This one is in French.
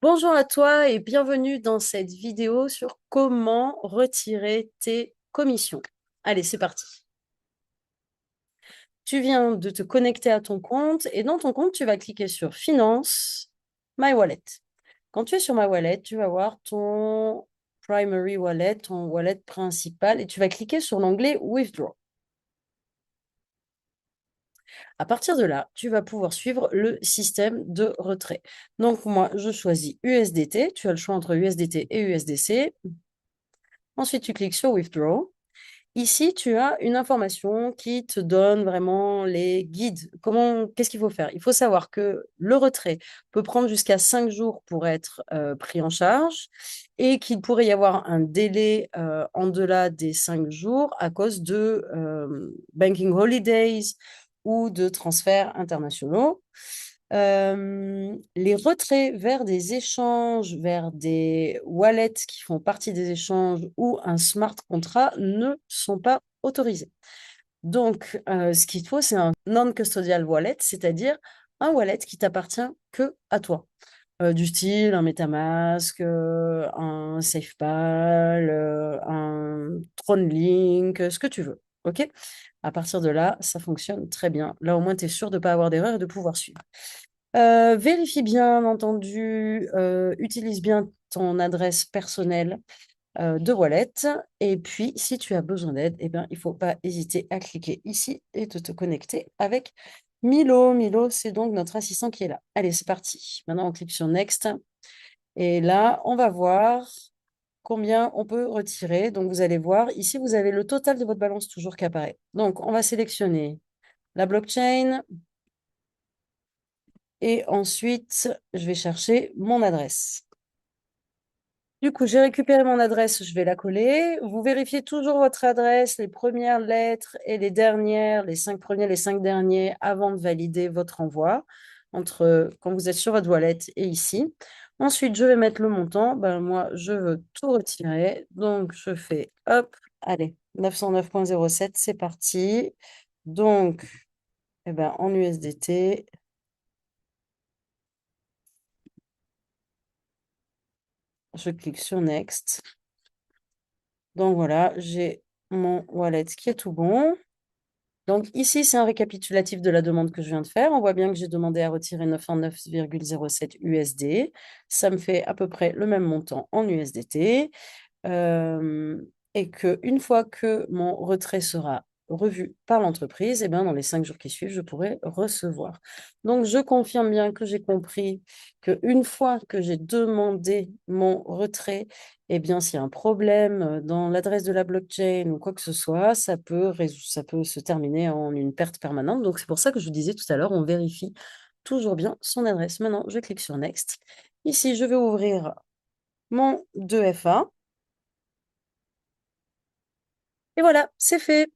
Bonjour à toi et bienvenue dans cette vidéo sur comment retirer tes commissions. Allez, c'est parti. Tu viens de te connecter à ton compte et dans ton compte, tu vas cliquer sur Finance, My Wallet. Quand tu es sur My Wallet, tu vas voir ton Primary Wallet, ton wallet principal et tu vas cliquer sur l'onglet Withdraw. À partir de là, tu vas pouvoir suivre le système de retrait. Donc moi, je choisis USDT. Tu as le choix entre USDT et USDC. Ensuite, tu cliques sur Withdraw. Ici, tu as une information qui te donne vraiment les guides. Qu'est-ce qu'il faut faire? Il faut savoir que le retrait peut prendre jusqu'à 5 jours pour être pris en charge et qu'il pourrait y avoir un délai en delà des 5 jours à cause de banking holidays ou de transferts internationaux. Les retraits vers des échanges, vers des wallets qui font partie des échanges ou un smart contract ne sont pas autorisés. Donc, ce qu'il faut, c'est un non-custodial wallet, c'est-à-dire un wallet qui t'appartient que à toi. Du style un MetaMask, un SafePal, un TronLink, ce que tu veux. OK? À partir de là, ça fonctionne très bien. Là, au moins, tu es sûr de ne pas avoir d'erreur et de pouvoir suivre. Vérifie bien entendu, utilise bien ton adresse personnelle de wallet. Et puis, si tu as besoin d'aide, eh bien, il ne faut pas hésiter à cliquer ici et de te connecter avec Milo. Milo, c'est donc notre assistant qui est là. Allez, c'est parti. Maintenant, on clique sur Next. Et là, on va voir combien on peut retirer. Donc, vous allez voir, ici, vous avez le total de votre balance toujours qui apparaît. Donc, on va sélectionner la blockchain. Et ensuite, je vais chercher mon adresse. Du coup, j'ai récupéré mon adresse, je vais la coller. Vous vérifiez toujours votre adresse, les premières lettres et les dernières, les 5 premiers, les 5 derniers, avant de valider votre envoi, entre quand vous êtes sur votre wallet et ici. Ensuite, je vais mettre le montant. Ben, moi, je veux tout retirer. Donc, je fais hop, allez, 909,07, c'est parti. Donc, eh ben, en USDT, je clique sur Next. Donc voilà, j'ai mon wallet qui est tout bon. Donc ici, c'est un récapitulatif de la demande que je viens de faire. On voit bien que j'ai demandé à retirer 909,07 USD. Ça me fait à peu près le même montant en USDT. Euh, et qu'une fois que mon retrait sera revu par l'entreprise, eh bien, dans les 5 jours qui suivent, je pourrai recevoir. Donc, je confirme bien que j'ai compris qu'une fois que j'ai demandé mon retrait, eh bien, s'il y a un problème dans l'adresse de la blockchain ou quoi que ce soit, ça peut se terminer en une perte permanente. Donc, c'est pour ça que je vous disais tout à l'heure, on vérifie toujours bien son adresse. Maintenant, je clique sur Next. Ici, je vais ouvrir mon 2FA. Et voilà, c'est fait.